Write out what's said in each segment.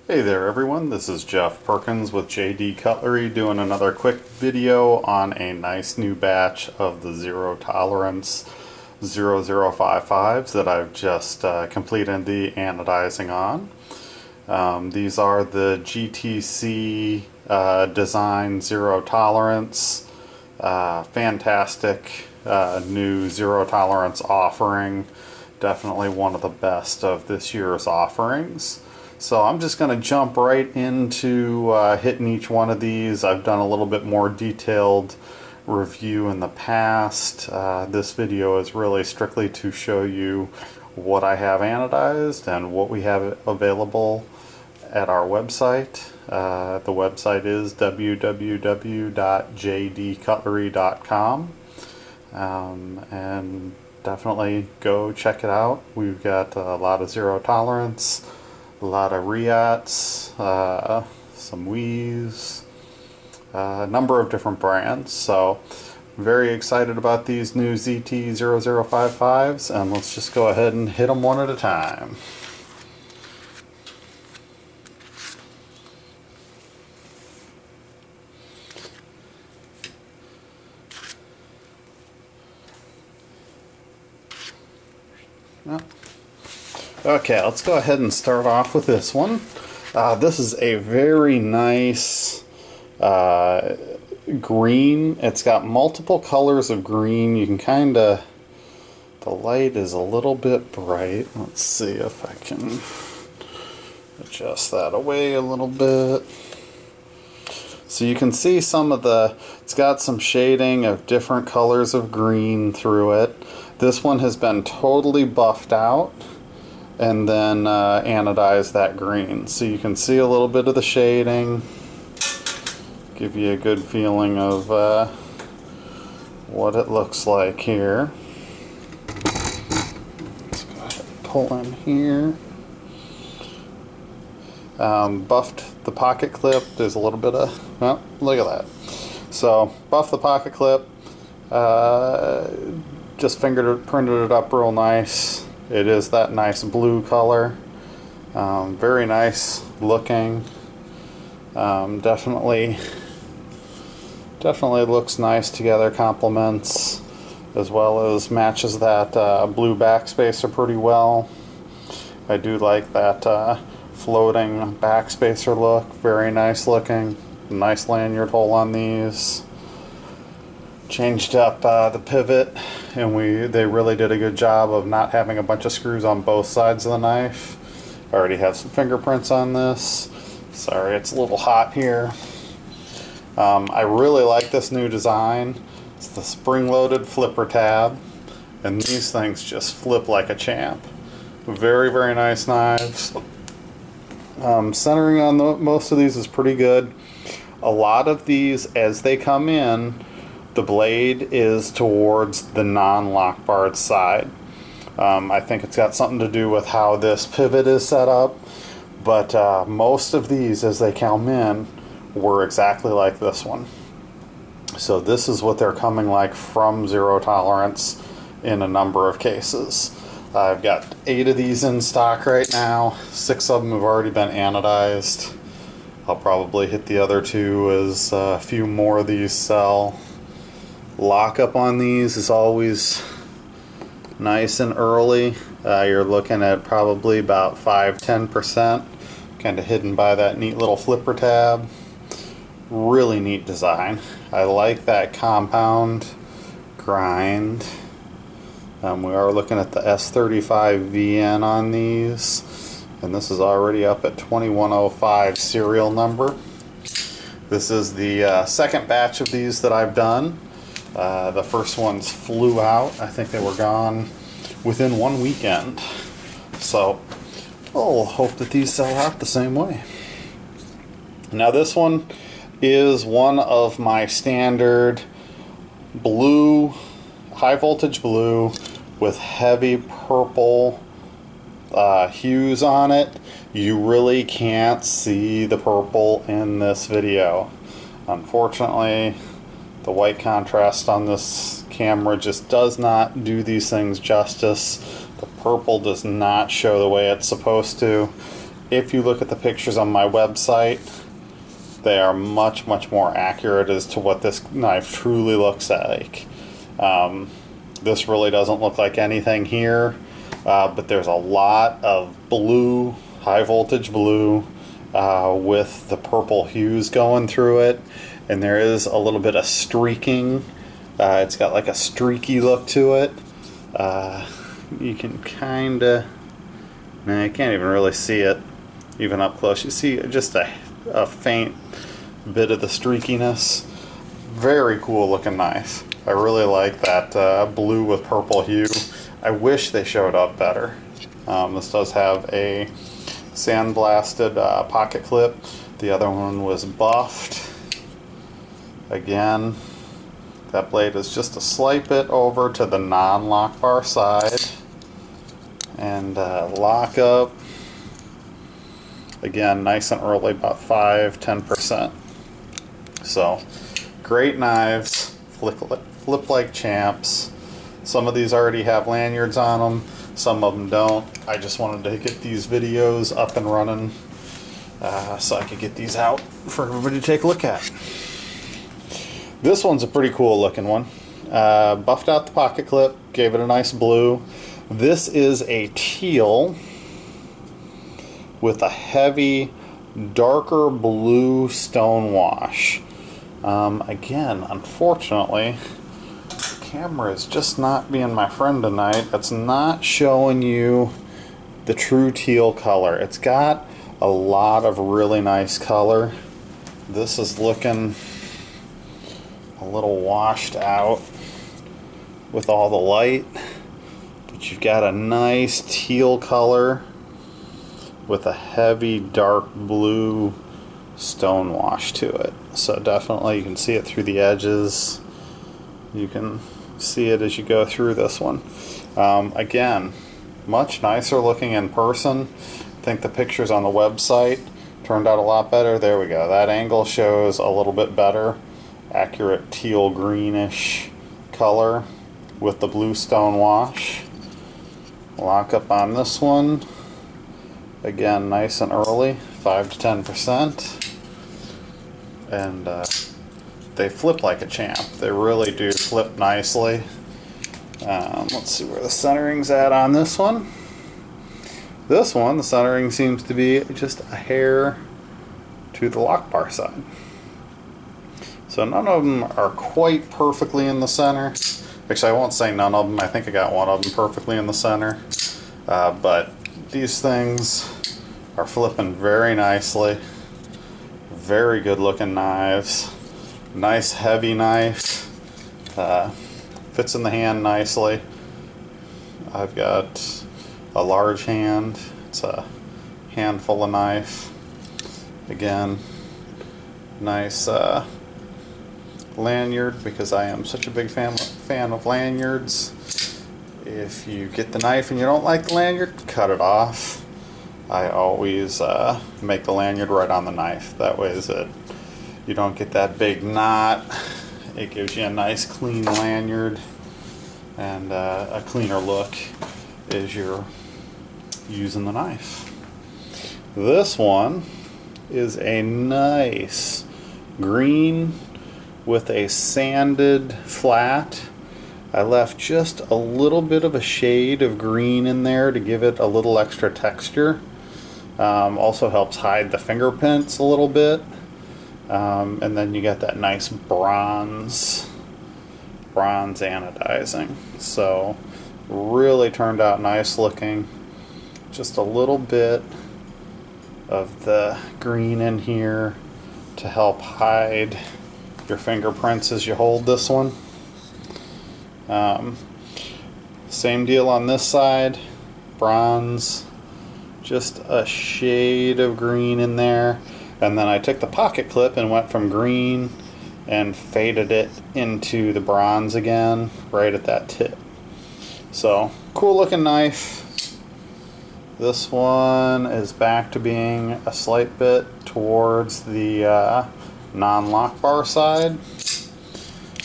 Hey there everyone, this is Jeff Perkins with JD Cutlery doing another quick video on a nice new batch of the zero tolerance 0055s that I've just completed the anodizing on. These are the GTC design zero tolerance, fantastic new zero tolerance offering, definitely one of the best of this year's offerings. So I'm just going to jump right into hitting each one of these. I've done a little bit more detailed review in the past. This video is really strictly to show you what I have anodized and what we have available at our website. The website is www.jdcutlery.com, and definitely go check it out. We've got a lot of zero tolerance, a lot of Riots, some Wii's, a number of different brands. So very excited about these new ZT0055s, and let's just go ahead and hit them one at a time. Okay, let's go ahead and start off with this one. This is a very nice green. It's got multiple colors of green. You can the light is a little bit bright. Let's see if I can adjust that away a little bit. So you can see some of it's got some shading of different colors of green through it. This one has been totally buffed out and then anodized that green. So you can see a little bit of the shading, give you a good feeling of what it looks like here. Let's go ahead and pull in here. Buffed the pocket clip. There's a little bit of, well, look at that. So buffed the pocket clip, just printed it up real nice. It is that nice blue color, very nice looking. Definitely looks nice together, complements as well as matches that blue backspacer pretty well. I do like that floating backspacer look, very nice looking. Nice lanyard hole on these. Changed up the pivot, and they really did a good job of not having a bunch of screws on both sides of the knife. I already have some fingerprints on this. Sorry, it's a little hot here. I really like this new design. It's the spring-loaded flipper tab, and these things just flip like a champ. Very, very nice knives. Centering on most of these is pretty good. A lot of these, as they come in, the blade is towards the non-lock barred side. I think it's got something to do with how this pivot is set up, but most of these as they come in were exactly like this one. So this is what they're coming like from zero tolerance in a number of cases. I've got 8 of these in stock right now. 6 of them have already been anodized. I'll probably hit the other 2 as a few more of these sell. Lockup on these is always nice and early. You're looking at probably about 5-10%, kind of hidden by that neat little flipper tab. Really neat design. I like that compound grind. We are looking at the S35VN on these, and this is already up at 2105 serial number. This is the second batch of these that I've done. The first ones flew out. I think they were gone within 1 weekend. So I'll hope that these sell out the same way. Now this one is one of my standard blue, high voltage blue with heavy purple hues on it. You really can't see the purple in this video. Unfortunately, the white contrast on this camera just does not do these things justice. The purple does not show the way it's supposed to. if you look at the pictures on my website, they are much more accurate as to what this knife truly looks like. This really doesn't look like anything here, but there's a lot of blue, high voltage blue, with the purple hues going through it, and there is a little bit of streaking. It's got like a streaky look to it. You can kind of, man, you can't even really see it even up close. You see just a faint bit of the streakiness. Very cool looking knife. I really like that blue with purple hue. I wish they showed up better. This does have a sandblasted pocket clip. The other one was buffed. Again, that blade is just a slight bit over to the non-lock bar side. And lock up. Again, nice and early, about 5–10%. So, great knives, flip like champs. Some of these already have lanyards on them, some of them don't. I just wanted to get these videos up and running so I could get these out for everybody to take a look at. This one's a pretty cool looking one. Buffed out the pocket clip, gave it a nice blue. This is a teal with a heavy, darker blue stone wash. Again, unfortunately, the camera is just not being my friend tonight. It's not showing you the true teal color. It's got a lot of really nice color. This is looking a little washed out with all the light, but you've got a nice teal color with a heavy dark blue stone wash to it. So definitely you can see it through the edges. You can see it as you go through this one. Again, much nicer looking in person. I think the pictures on the website turned out a lot better. There we go. That angle shows a little bit better. Accurate teal greenish color with the blue stone wash. Lock up on this one. Again, nice and early, 5–10%. And they flip like a champ. They really do flip nicely. Let's see where the centering's at on this one. This one, the centering seems to be just a hair to the lock bar side. So none of them are quite perfectly in the center. Actually, I won't say none of them. I think I got one of them perfectly in the center. But these things are flipping very nicely. Very good looking knives. Nice heavy knife. Fits in the hand nicely. I've got a large hand. It's a handful of knife. Again, nice lanyard, because I am such a big fan of lanyards. If you get the knife and you don't like the lanyard, cut it off. I always make the lanyard right on the knife. That way is it, you don't get that big knot. It gives you a nice clean lanyard and a cleaner look as you're using the knife. This one is a nice green with a sanded flat. I left just a little bit of a shade of green in there to give it a little extra texture. Also helps hide the fingerprints a little bit. And then you got that nice bronze anodizing. So really turned out nice looking. Just a little bit of the green in here to help hide your fingerprints as you hold this one. Same deal on this side, bronze, just a shade of green in there, and then I took the pocket clip and went from green and faded it into the bronze again right at that tip. So cool looking knife. This one is back to being a slight bit towards the non-lock bar side.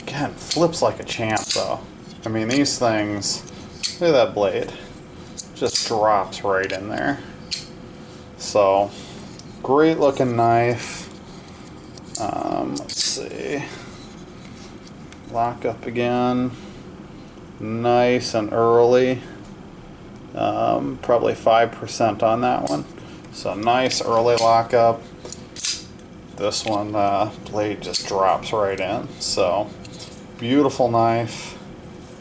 Again, flips like a champ though. I mean, these things, look at that blade, just drops right in there. So, great looking knife. Let's see. Lock up again. Nice and early. Probably 5% on that one. So nice early lockup. This one, blade just drops right in. So beautiful knife.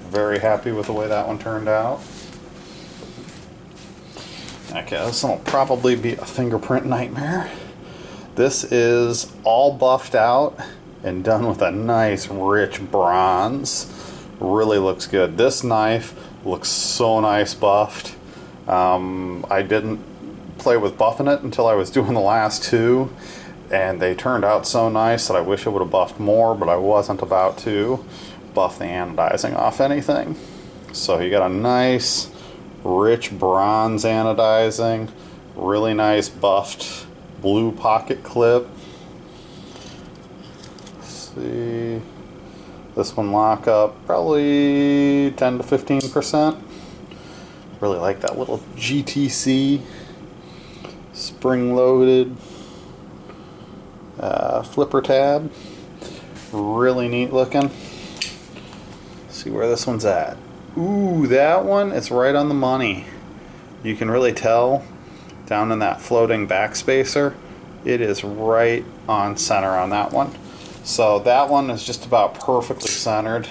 Very happy with the way that one turned out. Okay, this one will probably be a fingerprint nightmare. This is all buffed out and done with a nice rich bronze. Really looks good. This knife looks so nice buffed. I didn't play with buffing it until I was doing the last two, and they turned out so nice that I wish I would have buffed more, but I wasn't about to buff the anodizing off anything. So you got a nice rich bronze anodizing, really nice buffed blue pocket clip. Let's see, this one lock up probably 10 to 15%. Really like that little GTC spring loaded flipper tab. Really neat looking. Let's see where this one's at. Ooh, that one is right on the money. You can really tell down in that floating backspacer, it is right on center on that one. So that one is just about perfectly centered.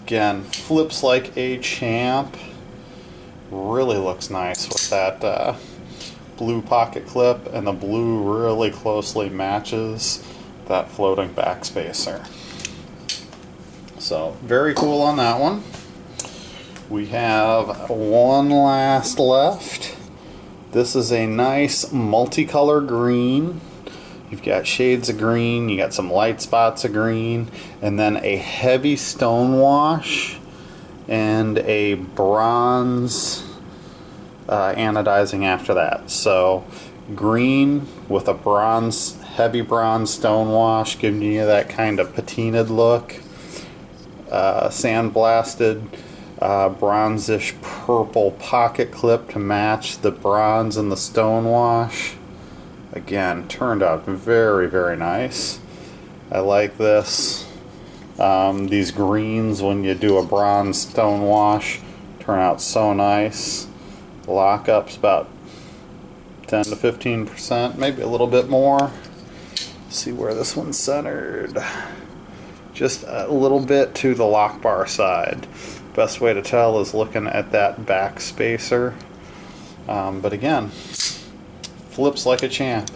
Again, flips like a champ. Really looks nice with that blue pocket clip, and the blue really closely matches that floating backspacer. So very cool on that one. We have one last left. This is a nice multicolor green. You've got shades of green, you got some light spots of green, and then a heavy stone wash and a bronze anodizing after that. So green with a bronze, heavy bronze stone wash, giving you that kind of patinaed look. Sandblasted bronzish purple pocket clip to match the bronze and the stone wash. Again, turned out very, very nice. I like this. These greens, when you do a bronze stone wash, turn out so nice. The lockup's about 10 to 15%, maybe a little bit more. Let's see where this one's centered. Just a little bit to the lock bar side. Best way to tell is looking at that back spacer. But again, flips like a champ.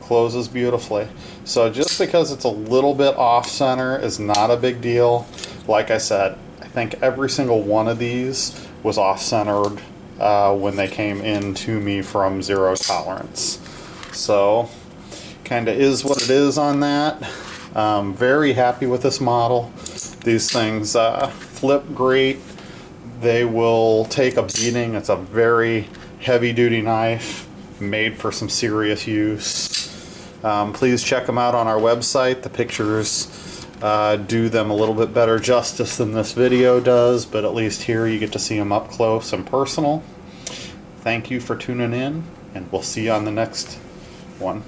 Closes beautifully. So just because it's a little bit off center is not a big deal. Like I said, I think every single one of these was off centered when they came in to me from Zero Tolerance. So kind of is what it is on that. Very happy with this model. These things flip great. They will take a beating. It's a very heavy duty knife made for some serious use. Please check them out on our website. The pictures do them a little bit better justice than this video does, but at least here you get to see them up close and personal. Thank you for tuning in, and we'll see you on the next one.